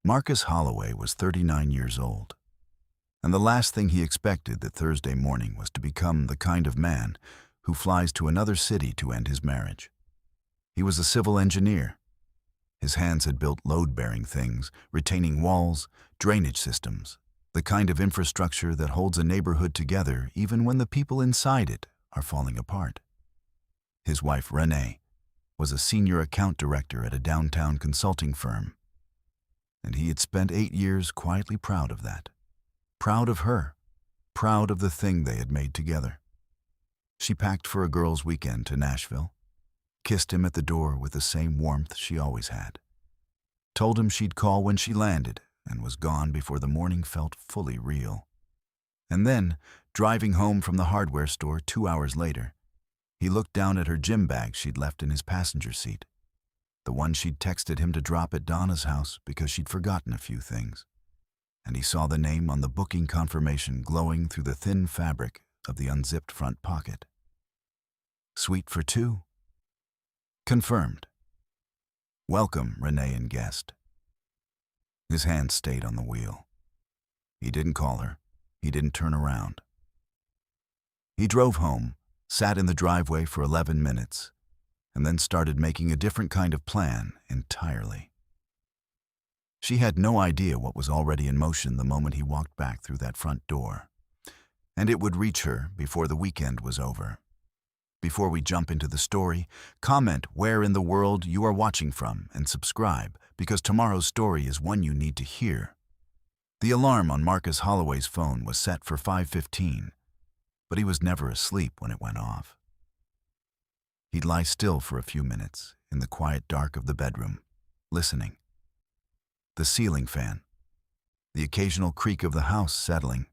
Marcus Holloway was 39 years old, and the last thing he expected that Thursday morning was to become the kind of man who flies to another city to end his marriage. He was a civil engineer. His hands had built load-bearing things, retaining walls, drainage systems, the kind of infrastructure that holds a neighborhood together even when the people inside it are falling apart. His wife, Renee, was a senior account director at a downtown consulting firm, and he had spent 8 years quietly proud of that. Proud of her, proud of the thing they had made together. She packed for a girls' weekend to Nashville, kissed him at the door with the same warmth she always had, told him she'd call when she landed, and was gone before the morning felt fully real. And then, driving home from the hardware store 2 hours later, he looked down at her gym bag she'd left in his passenger seat, the one she'd texted him to drop at Donna's house because she'd forgotten a few things, and he saw the name on the booking confirmation glowing through the thin fabric of the unzipped front pocket. Suite for 2? Confirmed. Welcome, Renee and guest. His hand stayed on the wheel. He didn't call her. He didn't turn around. He drove home, sat in the driveway for 11 minutes, and then started making a different kind of plan entirely. She had no idea what was already in motion the moment he walked back through that front door, and it would reach her before the weekend was over. Before we jump into the story, comment where in the world you are watching from and subscribe, because tomorrow's story is one you need to hear. The alarm on Marcus Holloway's phone was set for 5:15, but he was never asleep when it went off. He'd lie still for a few minutes in the quiet dark of the bedroom, listening. The ceiling fan, the occasional creak of the house settling.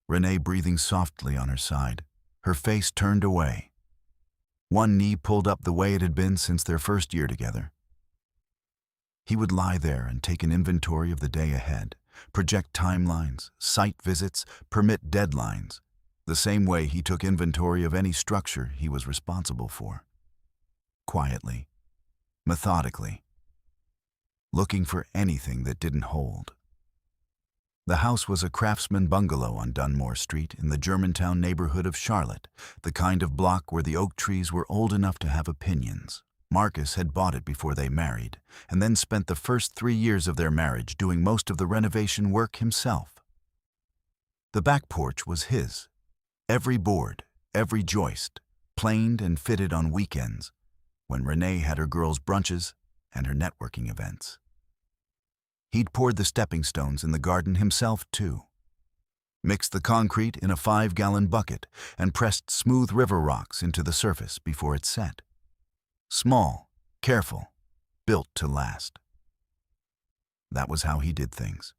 Renee breathing softly on her side, her face turned away. One knee pulled up the way it had been since their first year together. He would lie there and take an inventory of the day ahead, project timelines, site visits, permit deadlines, the same way he took inventory of any structure he was responsible for. Quietly, methodically, looking for anything that didn't hold. The house was a craftsman bungalow on Dunmore Street in the Germantown neighborhood of Charlotte, the kind of block where the oak trees were old enough to have opinions. Marcus had bought it before they married, and then spent the first 3 years of their marriage doing most of the renovation work himself. The back porch was his. Every board, every joist, planed and fitted on weekends, when Renee had her girls' brunches and her networking events. He'd poured the stepping stones in the garden himself, too. Mixed the concrete in a 5-gallon bucket and pressed smooth river rocks into the surface before it set. Small, careful, built to last. That was how he did things.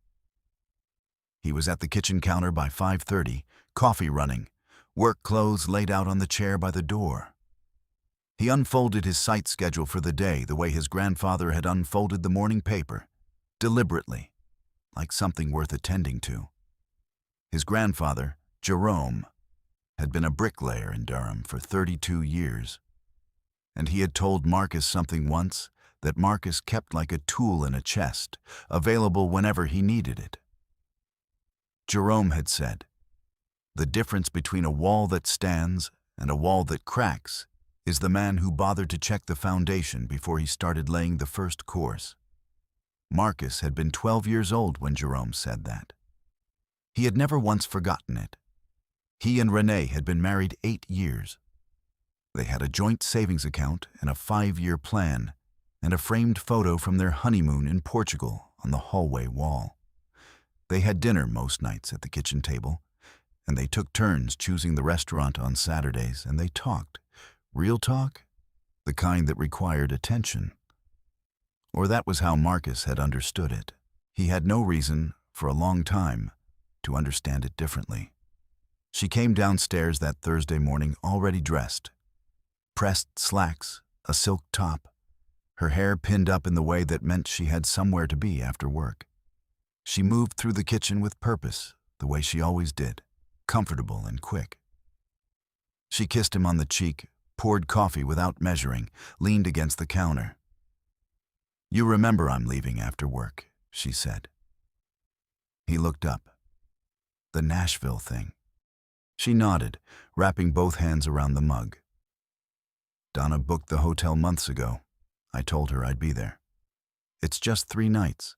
He was at the kitchen counter by 5:30, coffee running, work clothes laid out on the chair by the door. He unfolded his site schedule for the day the way his grandfather had unfolded the morning paper, deliberately, like something worth attending to. His grandfather, Jerome, had been a bricklayer in Durham for 32 years, and he had told Marcus something once that Marcus kept like a tool in a chest, available whenever he needed it. Jerome had said, "The difference between a wall that stands and a wall that cracks is the man who bothered to check the foundation before he started laying the first course." Marcus had been 12 years old when Jerome said that. He had never once forgotten it. He and Renee had been married 8 years. They had a joint savings account and a 5-year plan, and a framed photo from their honeymoon in Portugal on the hallway wall. They had dinner most nights at the kitchen table, and they took turns choosing the restaurant on Saturdays, and they talked. Real talk? The kind that required attention. Or that was how Marcus had understood it. He had no reason, for a long time, to understand it differently. She came downstairs that Thursday morning already dressed. Pressed slacks, a silk top, her hair pinned up in the way that meant she had somewhere to be after work. She moved through the kitchen with purpose, the way she always did, comfortable and quick. She kissed him on the cheek, poured coffee without measuring, leaned against the counter. You remember I'm leaving after work, she said. He looked up. The Nashville thing. She nodded, wrapping both hands around the mug. Donna booked the hotel months ago. I told her I'd be there. It's just 3 nights.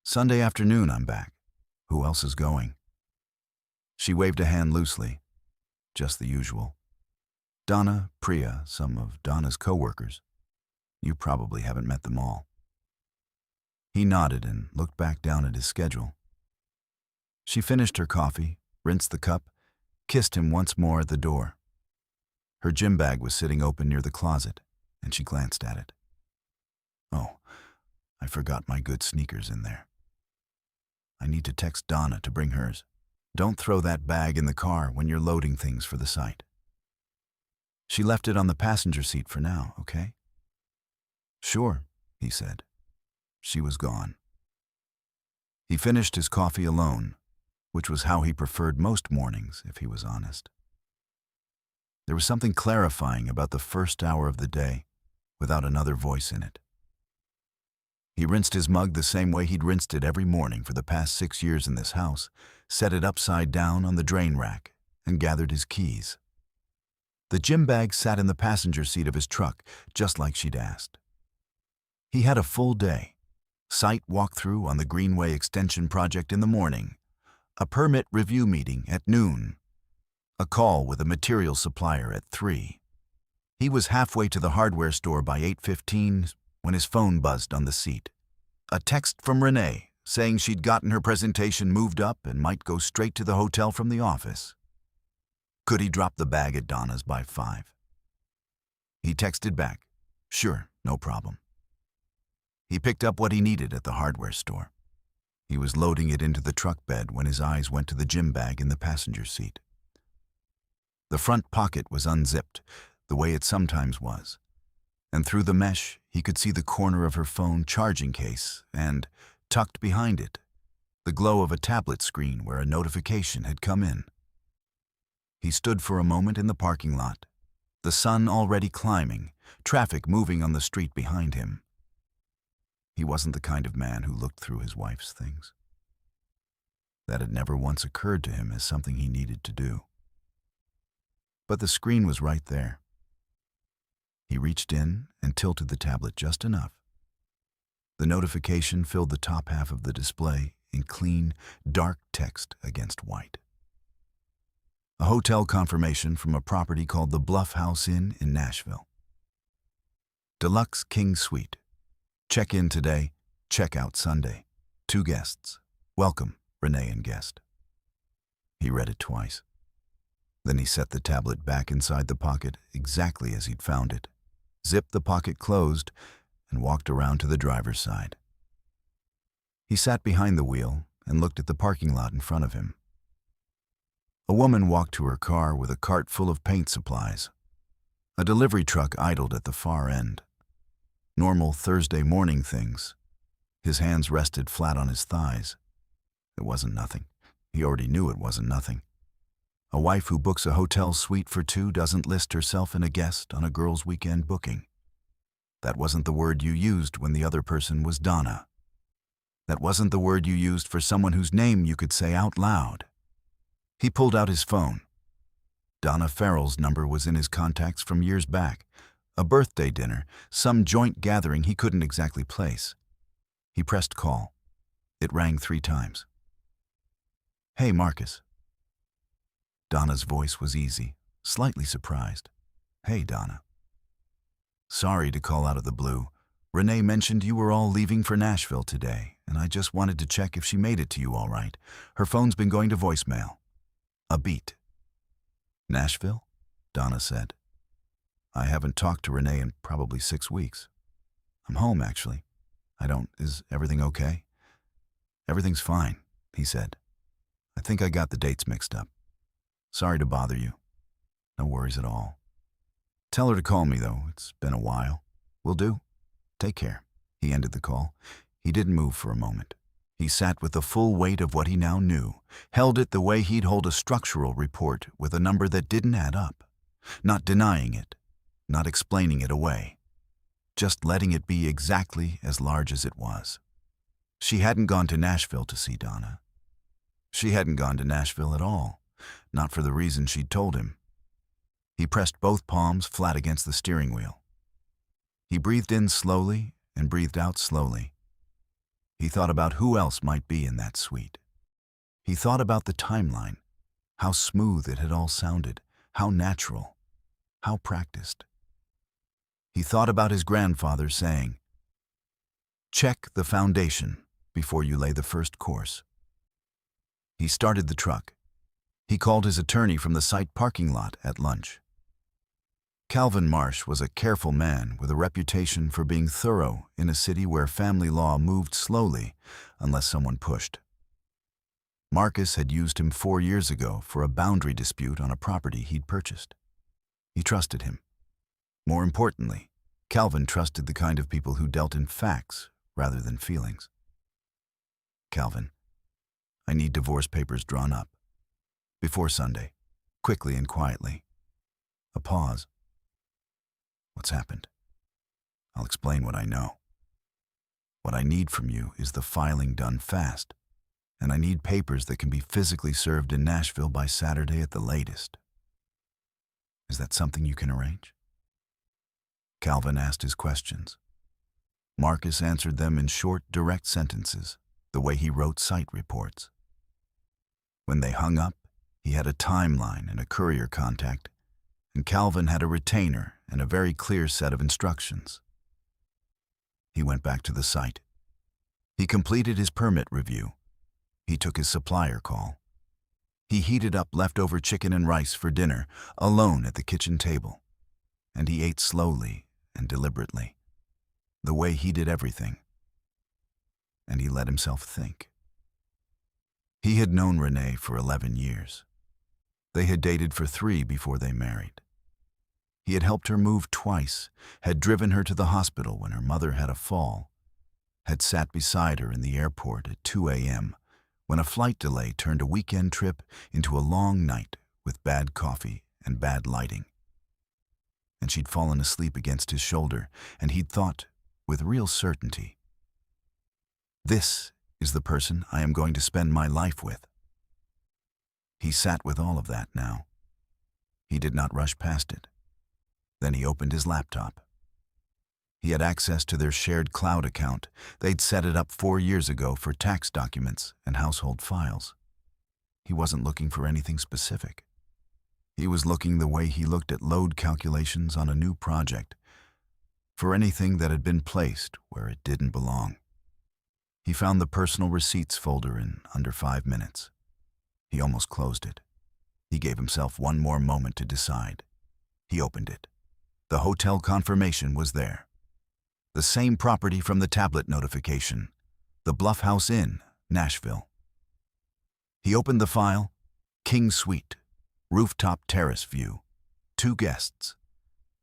Sunday afternoon I'm back. Who else is going? She waved a hand loosely. Just the usual. Donna, Priya, some of Donna's co-workers. You probably haven't met them all. He nodded and looked back down at his schedule. She finished her coffee, rinsed the cup, kissed him once more at the door. Her gym bag was sitting open near the closet, and she glanced at it. Oh, I forgot my good sneakers in there. I need to text Donna to bring hers. Don't throw that bag in the car when you're loading things for the site. She left it on the passenger seat for now, okay? Sure, he said. She was gone. He finished his coffee alone, which was how he preferred most mornings, if he was honest. There was something clarifying about the first hour of the day, without another voice in it. He rinsed his mug the same way he'd rinsed it every morning for the past 6 years in this house, set it upside down on the drain rack, and gathered his keys. The gym bag sat in the passenger seat of his truck, just like she'd asked. He had a full day. Site walkthrough on the Greenway Extension project in the morning, a permit review meeting at noon, a call with a material supplier at 3. He was halfway to the hardware store by 8:15 when his phone buzzed on the seat. A text from Renee saying she'd gotten her presentation moved up and might go straight to the hotel from the office. Could he drop the bag at Donna's by 5? He texted back, sure, no problem. He picked up what he needed at the hardware store. He was loading it into the truck bed when his eyes went to the gym bag in the passenger seat. The front pocket was unzipped, the way it sometimes was, and through the mesh he could see the corner of her phone charging case and, tucked behind it, the glow of a tablet screen where a notification had come in. He stood for a moment in the parking lot, the sun already climbing, traffic moving on the street behind him. He wasn't the kind of man who looked through his wife's things. That had never once occurred to him as something he needed to do. But the screen was right there. He reached in and tilted the tablet just enough. The notification filled the top half of the display in clean, dark text against white. A hotel confirmation from a property called the Bluff House Inn in Nashville. Deluxe King Suite. Check-in today, check-out Sunday. 2 guests. Welcome, Renee and guest. He read it twice. Then he set the tablet back inside the pocket exactly as he'd found it, zipped the pocket closed, and walked around to the driver's side. He sat behind the wheel and looked at the parking lot in front of him. A woman walked to her car with a cart full of paint supplies. A delivery truck idled at the far end. Normal Thursday morning things. His hands rested flat on his thighs. It wasn't nothing. He already knew it wasn't nothing. A wife who books a hotel suite for 2 doesn't list herself and a guest on a girls' weekend booking. That wasn't the word you used when the other person was Donna. That wasn't the word you used for someone whose name you could say out loud. He pulled out his phone. Donna Farrell's number was in his contacts from years back. A birthday dinner, some joint gathering he couldn't exactly place. He pressed call. It rang 3 times. Hey, Marcus. Donna's voice was easy, slightly surprised. Hey, Donna. Sorry to call out of the blue. Renee mentioned you were all leaving for Nashville today, and I just wanted to check if she made it to you all right. Her phone's been going to voicemail. A beat. Nashville? Donna said. I haven't talked to Renee in probably 6 weeks. I'm home, actually. Is everything okay? Everything's fine, he said. I think I got the dates mixed up. Sorry to bother you. No worries at all. Tell her to call me, though. It's been a while. Will do. Take care. He ended the call. He didn't move for a moment. He sat with the full weight of what he now knew, held it the way he'd hold a structural report with a number that didn't add up, not denying it, not explaining it away. just letting it be exactly as large as it was. She hadn't gone to Nashville to see Donna. She hadn't gone to Nashville at all, not for the reason she'd told him. He pressed both palms flat against the steering wheel. He breathed in slowly and breathed out slowly. He thought about who else might be in that suite. He thought about the timeline, how smooth it had all sounded, how natural, how practiced. He thought about his grandfather saying, "Check the foundation before you lay the first course." He started the truck. He called his attorney from the site parking lot at lunch. Calvin Marsh was a careful man with a reputation for being thorough in a city where family law moved slowly unless someone pushed. Marcus had used him 4 years ago for a boundary dispute on a property he'd purchased. He trusted him. More importantly, Calvin trusted the kind of people who dealt in facts rather than feelings. "Calvin, I need divorce papers drawn up. Before Sunday, quickly and quietly." A pause. "What's happened?" "I'll explain what I know. What I need from you is the filing done fast, and I need papers that can be physically served in Nashville by Saturday at the latest. Is that something you can arrange?" Calvin asked his questions. Marcus answered them in short, direct sentences, the way he wrote site reports. When they hung up, he had a timeline and a courier contact, and Calvin had a retainer and a very clear set of instructions. He went back to the site. He completed his permit review. He took his supplier call. He heated up leftover chicken and rice for dinner, alone at the kitchen table. And he ate slowly and deliberately, the way he did everything. And he let himself think. He had known Renee for 11 years. They had dated for 3 before they married. He had helped her move twice, had driven her to the hospital when her mother had a fall, had sat beside her in the airport at 2 a.m. when a flight delay turned a weekend trip into a long night with bad coffee and bad lighting. And she'd fallen asleep against his shoulder, and he'd thought, with real certainty, "This is the person I am going to spend my life with." He sat with all of that now. He did not rush past it. Then he opened his laptop. He had access to their shared cloud account. They'd set it up 4 years ago for tax documents and household files. He wasn't looking for anything specific. He was looking the way he looked at load calculations on a new project, for anything that had been placed where it didn't belong. He found the personal receipts folder in under 5 minutes. He almost closed it. He gave himself one more moment to decide. He opened it. The hotel confirmation was there. The same property from the tablet notification, the Bluff House Inn, Nashville. He opened the file, King Suite, rooftop terrace view, 2 guests,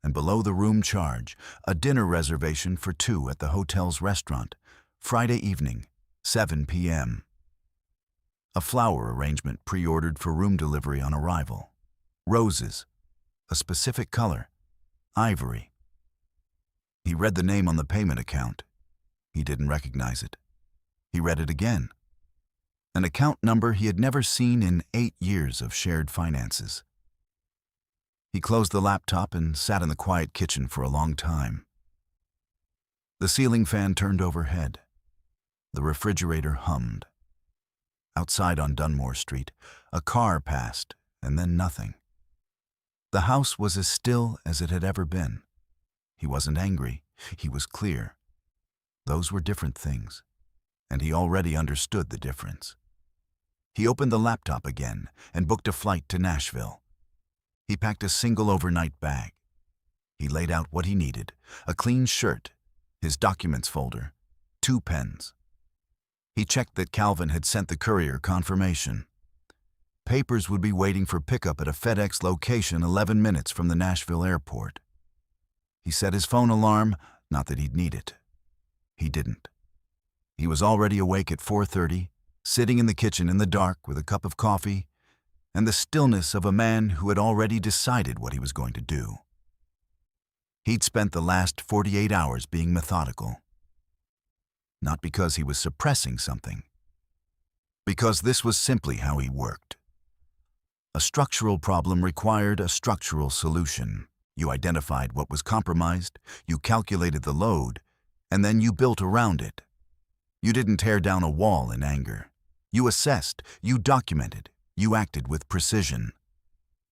and below the room charge, a dinner reservation for 2 at the hotel's restaurant, Friday evening, 7 p.m. A flower arrangement pre-ordered for room delivery on arrival. Roses, a specific color, ivory. He read the name on the payment account. He didn't recognize it. He read it again. An account number he had never seen in 8 years of shared finances. He closed the laptop and sat in the quiet kitchen for a long time. The ceiling fan turned overhead. The refrigerator hummed. Outside on Dunmore Street, a car passed, and then nothing. The house was as still as it had ever been. He wasn't angry. He was clear. Those were different things, and he already understood the difference. He opened the laptop again and booked a flight to Nashville. He packed a single overnight bag. He laid out what he needed: a clean shirt, his documents folder, 2 pens. He checked that Calvin had sent the courier confirmation. Papers would be waiting for pickup at a FedEx location 11 minutes from the Nashville airport. He set his phone alarm, not that he'd need it. He didn't. He was already awake at 4:30, sitting in the kitchen in the dark with a cup of coffee and the stillness of a man who had already decided what he was going to do. He'd spent the last 48 hours being methodical. Not because he was suppressing something, because this was simply how he worked. A structural problem required a structural solution. You identified what was compromised, you calculated the load, and then you built around it. You didn't tear down a wall in anger. You assessed, you documented, you acted with precision.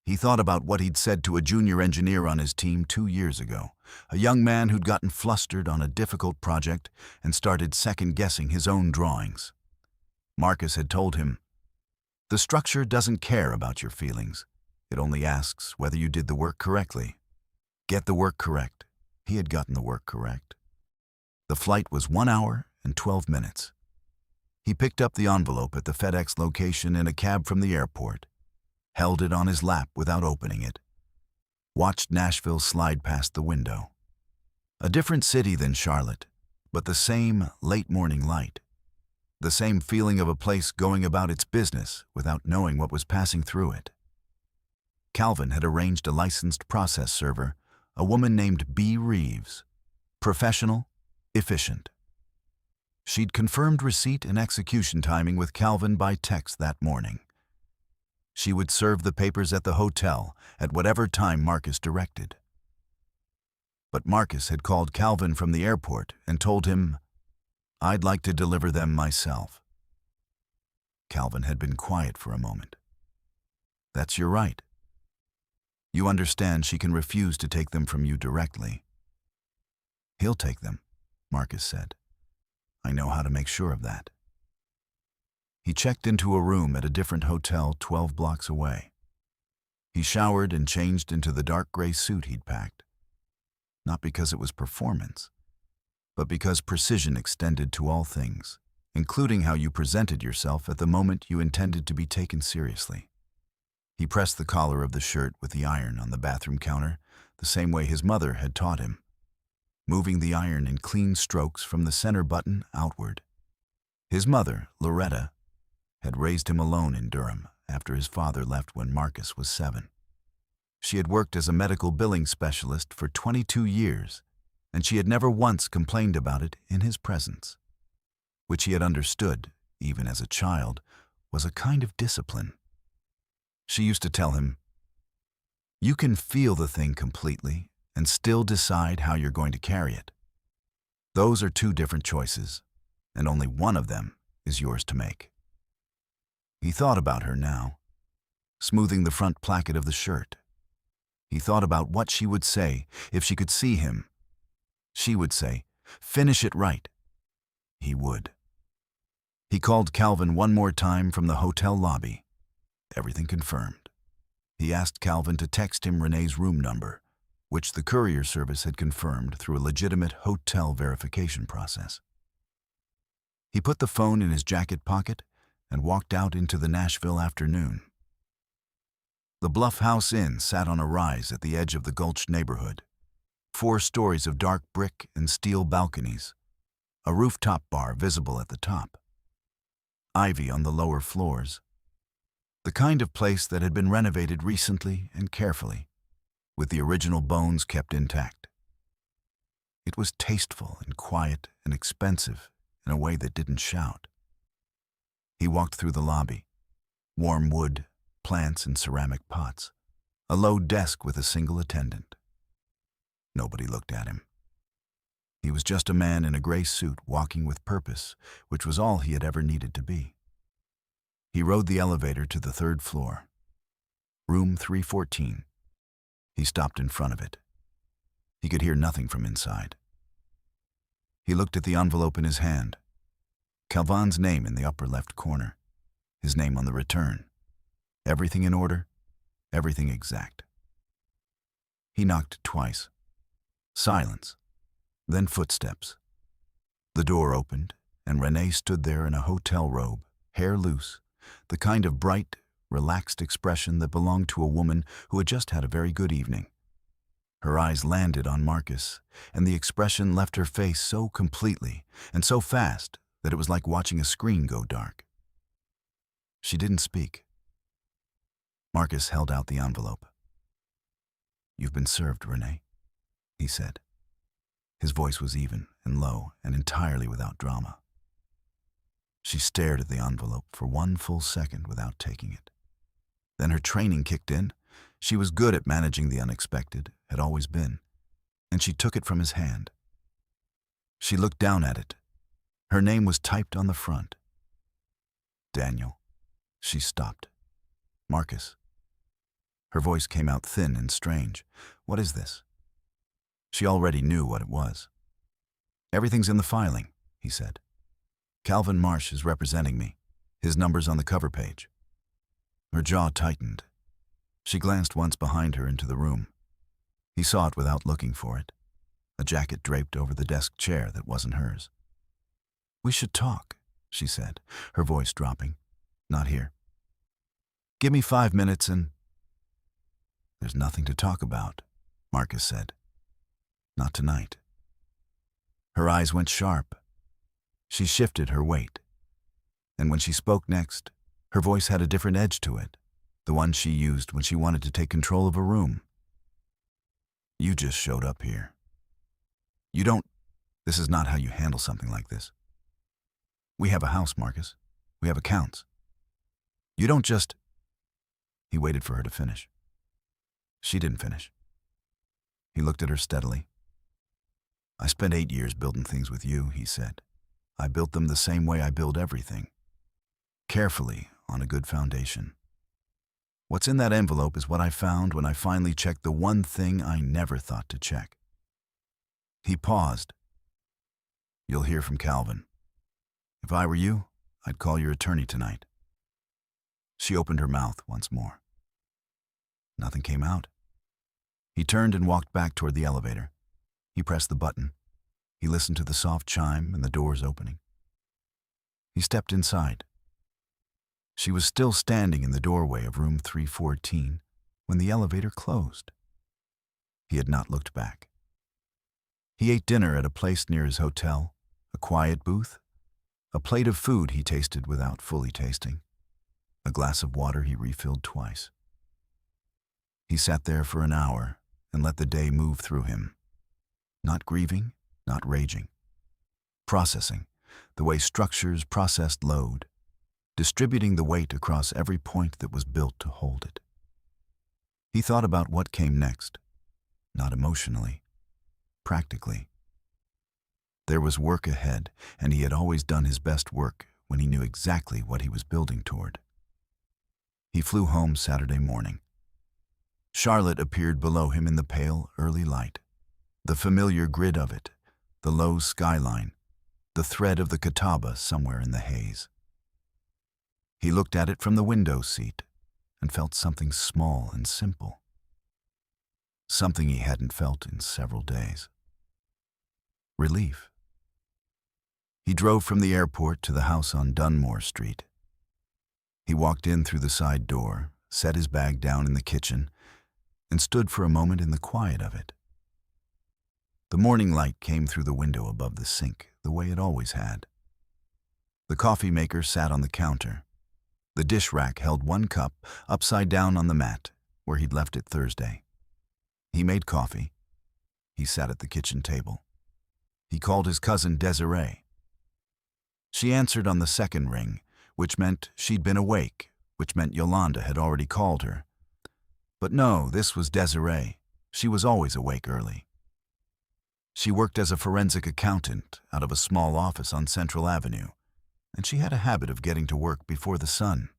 He thought about what he'd said to a junior engineer on his team 2 years ago, a young man who'd gotten flustered on a difficult project and started second-guessing his own drawings. Marcus had told him, "The structure doesn't care about your feelings. It only asks whether you did the work correctly." Get the work correct. He had gotten the work correct. The flight was 1 hour and 12 minutes. He picked up the envelope at the FedEx location in a cab from the airport, held it on his lap without opening it, watched Nashville slide past the window. A different city than Charlotte, but the same late morning light. The same feeling of a place going about its business without knowing what was passing through it. Calvin had arranged a licensed process server, a woman named B. Reeves. Professional, efficient. She'd confirmed receipt and execution timing with Calvin by text that morning. She would serve the papers at the hotel at whatever time Marcus directed. But Marcus had called Calvin from the airport and told him, "I'd like to deliver them myself." Calvin had been quiet for a moment. "That's your right. You understand she can refuse to take them from you directly." "He'll take them," Marcus said. "I know how to make sure of that." He checked into a room at a different hotel 12 blocks away. He showered and changed into the dark gray suit he'd packed. Not because it was performance, but because precision extended to all things, including how you presented yourself at the moment you intended to be taken seriously. He pressed the collar of the shirt with the iron on the bathroom counter, the same way his mother had taught him, moving the iron in clean strokes from the center button outward. His mother, Loretta, had raised him alone in Durham after his father left when Marcus was 7. She had worked as a medical billing specialist for 22 years, and she had never once complained about it in his presence, which he had understood, even as a child, was a kind of discipline. She used to tell him, "You can feel the thing completely and still decide how you're going to carry it. Those are 2 different choices, and only one of them is yours to make." He thought about her now, smoothing the front placket of the shirt. He thought about what she would say if she could see him. She would say, "Finish it right." He would. He called Calvin one more time from the hotel lobby. Everything confirmed. He asked Calvin to text him Renee's room number, which the courier service had confirmed through a legitimate hotel verification process. He put the phone in his jacket pocket and walked out into the Nashville afternoon. The Bluff House Inn sat on a rise at the edge of the Gulch neighborhood. 4 stories of dark brick and steel balconies, a rooftop bar visible at the top, ivy on the lower floors. The kind of place that had been renovated recently and carefully, with the original bones kept intact. It was tasteful and quiet and expensive in a way that didn't shout. He walked through the lobby. Warm wood, plants in ceramic pots, a low desk with a single attendant. Nobody looked at him. He was just a man in a gray suit walking with purpose, which was all he had ever needed to be. He rode the elevator to the 3rd floor. Room 314. He stopped in front of it. He could hear nothing from inside. He looked at the envelope in his hand. Calvin's name in the upper left corner. His name on the return. Everything in order, everything exact. He knocked twice. Silence. Then footsteps. The door opened, and Renee stood there in a hotel robe, hair loose, the kind of bright, relaxed expression that belonged to a woman who had just had a very good evening. Her eyes landed on Marcus, and the expression left her face so completely and so fast that it was like watching a screen go dark. She didn't speak. Marcus held out the envelope. "You've been served, Renee." he said. His voice was even and low and entirely without drama. She stared at the envelope for one full second without taking it. Then her training kicked in. She was good at managing the unexpected, had always been, and she took it from his hand. She looked down at it. Her name was typed on the front. Daniel. She stopped. Marcus. Her voice came out thin and strange. What is this? She already knew what it was. Everything's in the filing, he said. Calvin Marsh is representing me. His number's on the cover page. Her jaw tightened. She glanced once behind her into the room. He saw it without looking for it. A jacket draped over the desk chair that wasn't hers. We should talk, she said, her voice dropping. Not here. Give me 5 minutes and... There's nothing to talk about, Marcus said. Not tonight. Her eyes went sharp. She shifted her weight. And when she spoke next, her voice had a different edge to it, the one she used when she wanted to take control of a room. You just showed up here. You don't... This is not how you handle something like this. We have a house, Marcus. We have accounts. You don't just... He waited for her to finish. She didn't finish. He looked at her steadily. I spent 8 years building things with you, he said. I built them the same way I build everything. Carefully, on a good foundation. What's in that envelope is what I found when I finally checked the one thing I never thought to check. He paused. You'll hear from Calvin. If I were you, I'd call your attorney tonight. She opened her mouth once more. Nothing came out. He turned and walked back toward the elevator. He pressed the button. He listened to the soft chime and the doors opening. He stepped inside. She was still standing in the doorway of room 314 when the elevator closed. He had not looked back. He ate dinner at a place near his hotel, a quiet booth, a plate of food he tasted without fully tasting, a glass of water he refilled twice. He sat there for an hour and let the day move through him, not grieving, not raging, processing the way structures processed load, distributing the weight across every point that was built to hold it. He thought about what came next, not emotionally, practically. There was work ahead, and he had always done his best work when he knew exactly what he was building toward. He flew home Saturday morning. Charlotte appeared below him in the pale, early light, the familiar grid of it, the low skyline, the thread of the Catawba somewhere in the haze. He looked at it from the window seat and felt something small and simple, something he hadn't felt in several days. Relief. He drove from the airport to the house on Dunmore Street. He walked in through the side door, set his bag down in the kitchen, and stood for a moment in the quiet of it. The morning light came through the window above the sink, the way it always had. The coffee maker sat on the counter. The dish rack held one cup upside down on the mat, where he'd left it Thursday. He made coffee. He sat at the kitchen table. He called his cousin Desiree. She answered on the second ring, which meant she'd been awake, which meant Yolanda had already called her. But no, this was Desiree. She was always awake early. She worked as a forensic accountant out of a small office on Central Avenue, and she had a habit of getting to work before the sun.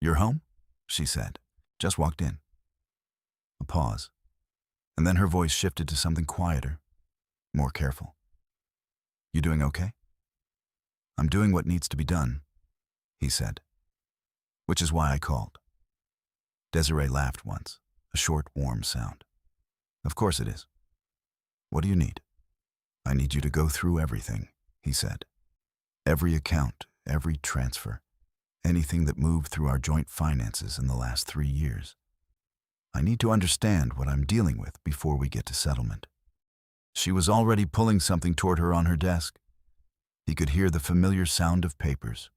"You're home?" she said. "Just walked in." A pause, and then her voice shifted to something quieter, more careful. "You doing okay?" "I'm doing what needs to be done," he said. "Which is why I called." Desiree laughed once, a short, warm sound. "Of course it is. What do you need?" "I need you to go through everything," he said. "Every account, every transfer, anything that moved through our joint finances in the last 3 years. I need to understand what I'm dealing with before we get to settlement." She was already pulling something toward her on her desk. He could hear the familiar sound of papers.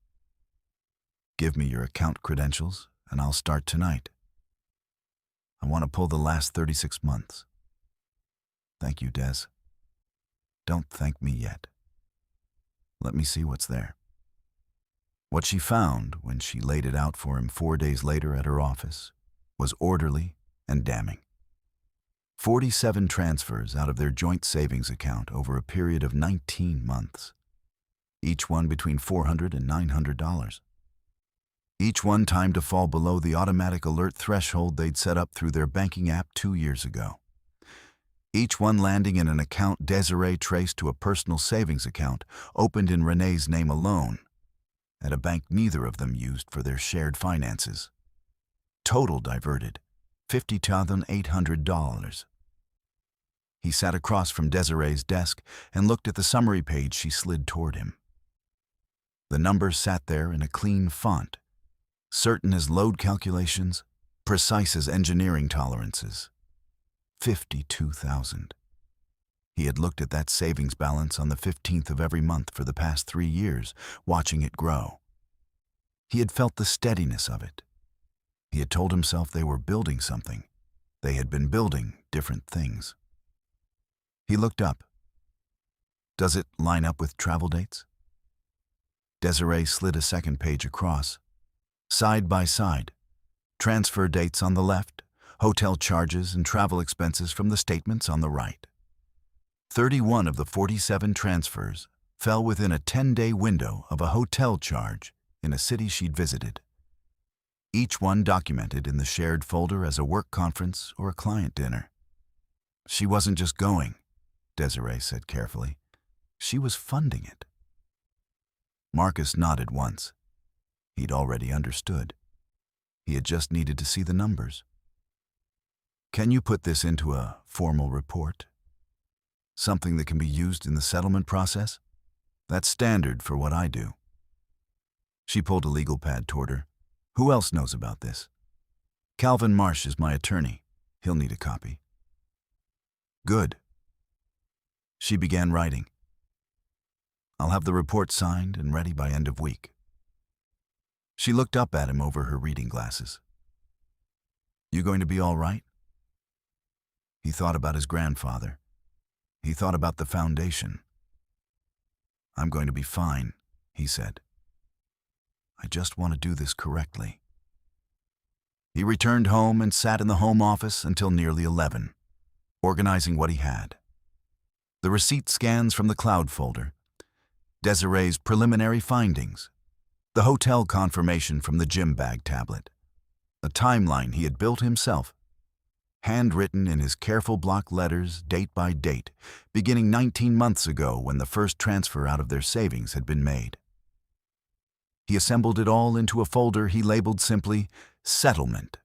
"Give me your account credentials, and I'll start tonight. I want to pull the last 36 months. "Thank you, Des. Don't thank me yet. Let me see what's there." What she found when she laid it out for him 4 days later at her office was orderly and damning. 47 transfers out of their joint savings account over a period of 19 months, each one between $400 and $900. Each one timed to fall below the automatic alert threshold they'd set up through their banking app 2 years ago. Each one landing in an account Desiree traced to a personal savings account opened in Renee's name alone, at a bank neither of them used for their shared finances. Total diverted, $50,800. He sat across from Desiree's desk and looked at the summary page she slid toward him. The numbers sat there in a clean font, certain as load calculations, precise as engineering tolerances. 52,000. He had looked at that savings balance on the 15th of every month for the past 3 years, watching it grow. He had felt the steadiness of it. He had told himself they were building something. They had been building different things. He looked up. Does it line up with travel dates? Desiree slid a second page across. Side by side. Transfer dates on the left, hotel charges and travel expenses from the statements on the right. 31 of the 47 transfers fell within a 10-day window of a hotel charge in a city she'd visited. Each one documented in the shared folder as a work conference or a client dinner. She wasn't just going, Desiree said carefully. She was funding it. Marcus nodded once. He'd already understood. He had just needed to see the numbers. Can you put this into a formal report? Something that can be used in the settlement process? That's standard for what I do. She pulled a legal pad toward her. Who else knows about this? Calvin Marsh is my attorney. He'll need a copy. Good. She began writing. I'll have the report signed and ready by end of week. She looked up at him over her reading glasses. You going to be all right? He thought about his grandfather. He thought about the foundation. I'm going to be fine, he said. I just want to do this correctly. He returned home and sat in the home office until nearly 11, organizing what he had. The receipt scans from the cloud folder, Desiree's preliminary findings, the hotel confirmation from the gym bag tablet, a timeline he had built himself, handwritten in his careful block letters date by date, beginning 19 months ago when the first transfer out of their savings had been made. He assembled it all into a folder he labeled simply Settlement.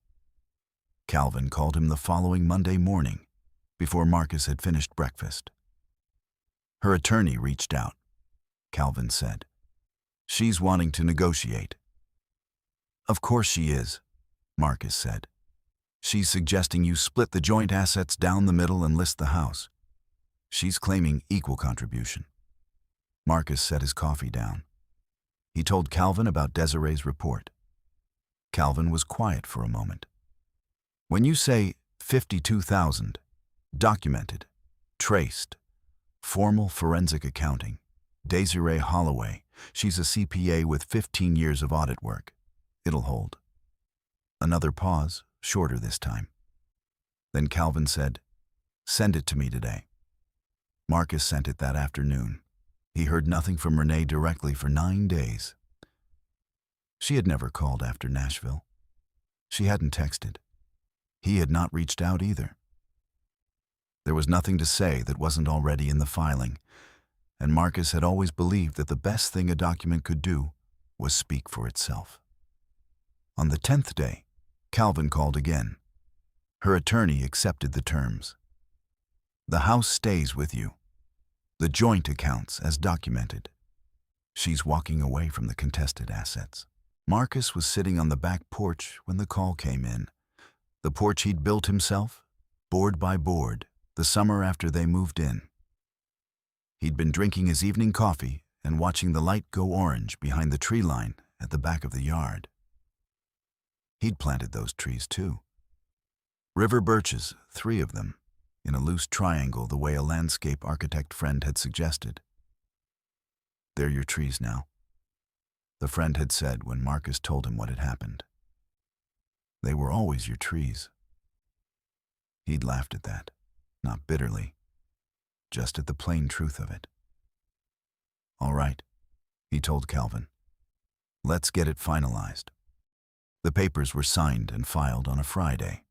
Calvin called him the following Monday morning, before Marcus had finished breakfast. Her attorney reached out, Calvin said. She's wanting to negotiate. Of course she is, Marcus said. She's suggesting you split the joint assets down the middle and list the house. She's claiming equal contribution. Marcus set his coffee down. He told Calvin about Desiree's report. Calvin was quiet for a moment. When you say 52,000, documented, traced, formal forensic accounting, Desiree Holloway, she's a CPA with 15 years of audit work. It'll hold. Another pause, shorter this time. Then Calvin said, send it to me today. Marcus sent it that afternoon. He heard nothing from Renee directly for 9 days. She had never called after Nashville. She hadn't texted. He had not reached out either. There was nothing to say that wasn't already in the filing, and Marcus had always believed that the best thing a document could do was speak for itself. On the 10th day, Calvin called again. Her attorney accepted the terms. The house stays with you. The joint accounts as documented. She's walking away from the contested assets. Marcus was sitting on the back porch when the call came in. The porch he'd built himself, board by board, the summer after they moved in. He'd been drinking his evening coffee and watching the light go orange behind the tree line at the back of the yard. He'd planted those trees too. River birches, 3 of them, in a loose triangle the way a landscape architect friend had suggested. "They're your trees now," the friend had said when Marcus told him what had happened. "They were always your trees." He'd laughed at that, not bitterly, just at the plain truth of it. "All right," he told Calvin. "Let's get it finalized." The papers were signed and filed on a Friday.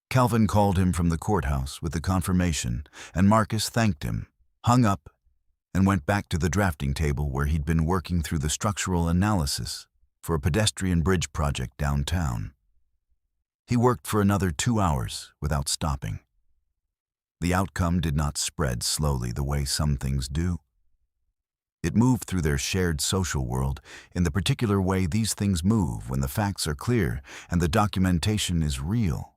Calvin called him from the courthouse with the confirmation, and Marcus thanked him, hung up, and went back to the drafting table where he'd been working through the structural analysis for a pedestrian bridge project downtown. He worked for another 2 hours without stopping. The outcome did not spread slowly the way some things do. It moved through their shared social world in the particular way these things move when the facts are clear and the documentation is real,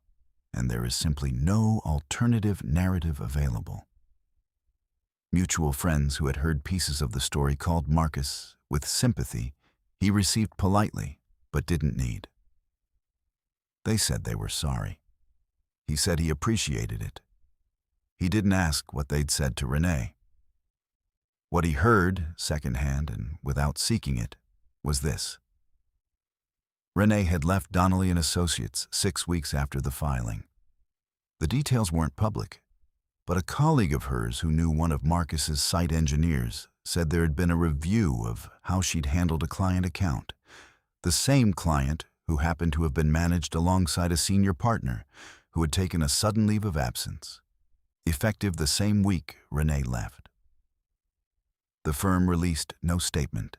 and there is simply no alternative narrative available. Mutual friends who had heard pieces of the story called Marcus with sympathy he received politely but didn't need. They said they were sorry. He said he appreciated it. He didn't ask what they'd said to Renee. What he heard, secondhand and without seeking it, was this. Renee had left Donnelly and Associates 6 weeks after the filing. The details weren't public, but a colleague of hers who knew one of Marcus's site engineers said there had been a review of how she'd handled a client account, the same client who happened to have been managed alongside a senior partner who had taken a sudden leave of absence, effective the same week Renee left. The firm released no statement.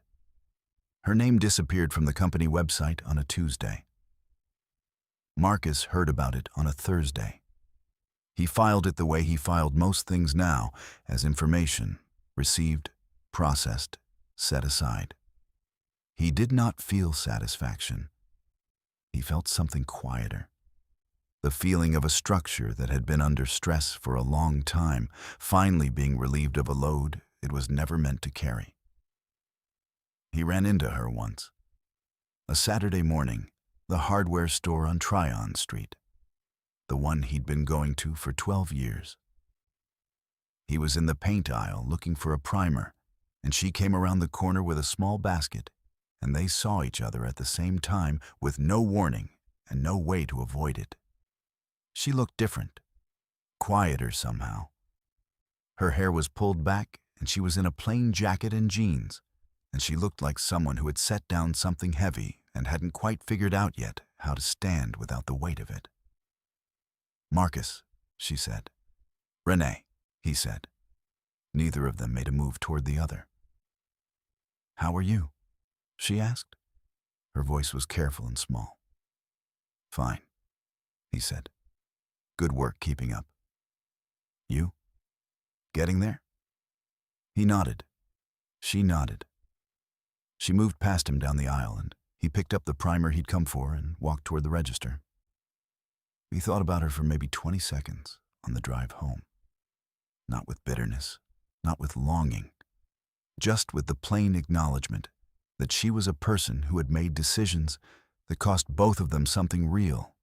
Her name disappeared from the company website on a Tuesday. Marcus heard about it on a Thursday. He filed it the way he filed most things now, as information, received, processed, set aside. He did not feel satisfaction. He felt something quieter. The feeling of a structure that had been under stress for a long time, finally being relieved of a load it was never meant to carry. He ran into her once. A Saturday morning, the hardware store on Tryon Street, the one he'd been going to for 12 years. He was in the paint aisle looking for a primer, and she came around the corner with a small basket, and they saw each other at the same time with no warning and no way to avoid it. She looked different, quieter somehow. Her hair was pulled back, and she was in a plain jacket and jeans, and she looked like someone who had set down something heavy and hadn't quite figured out yet how to stand without the weight of it. "Marcus," she said. "Renee," he said. Neither of them made a move toward the other. "How are you?" she asked. Her voice was careful and small. "Fine," he said. "Good work keeping up. You? Getting there?" He nodded. She nodded. She moved past him down the aisle, and he picked up the primer he'd come for and walked toward the register. He thought about her for maybe 20 seconds on the drive home. Not with bitterness, not with longing, just with the plain acknowledgement that she was a person who had made decisions that cost both of them something real,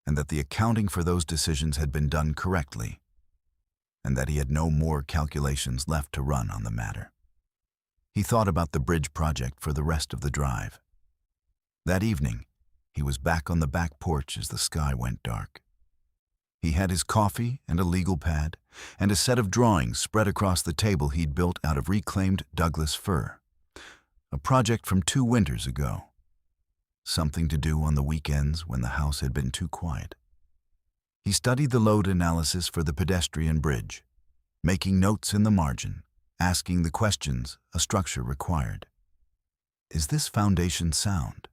and that the accounting for those decisions had been done correctly, and that he had no more calculations left to run on the matter. He thought about the bridge project for the rest of the drive. That evening, he was back on the back porch as the sky went dark. He had his coffee and a legal pad, and a set of drawings spread across the table he'd built out of reclaimed Douglas fir, a project from 2 winters ago. Something to do on the weekends when the house had been too quiet. He studied the load analysis for the pedestrian bridge, making notes in the margin, asking the questions a structure required. Is this foundation sound?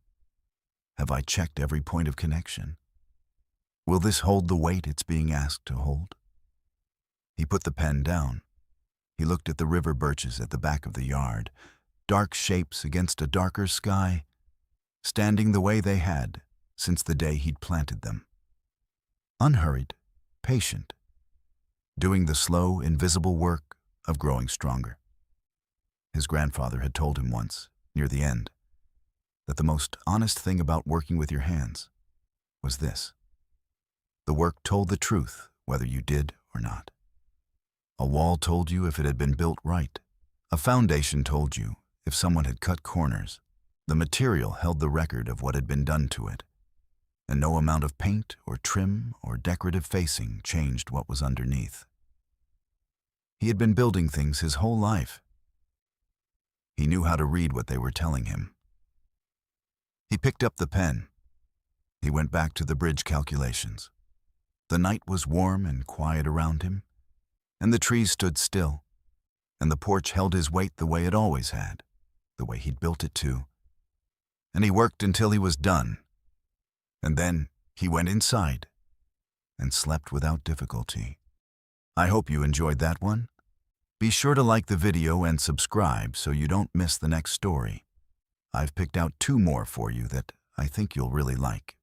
Have I checked every point of connection? Will this hold the weight it's being asked to hold? He put the pen down. He looked at the river birches at the back of the yard, dark shapes against a darker sky, standing the way they had since the day he'd planted them. Unhurried, patient, doing the slow, invisible work of growing stronger. His grandfather had told him once, near the end, that the most honest thing about working with your hands was this. The work told the truth whether you did or not. A wall told you if it had been built right. A foundation told you if someone had cut corners. The material held the record of what had been done to it, and no amount of paint or trim or decorative facing changed what was underneath. He had been building things his whole life. He knew how to read what they were telling him. He picked up the pen. He went back to the bridge calculations. The night was warm and quiet around him, and the trees stood still, and the porch held his weight the way it always had, the way he'd built it to. And he worked until he was done, and then he went inside and slept without difficulty. I hope you enjoyed that one. Be sure to like the video and subscribe so you don't miss the next story. I've picked out 2 more for you that I think you'll really like.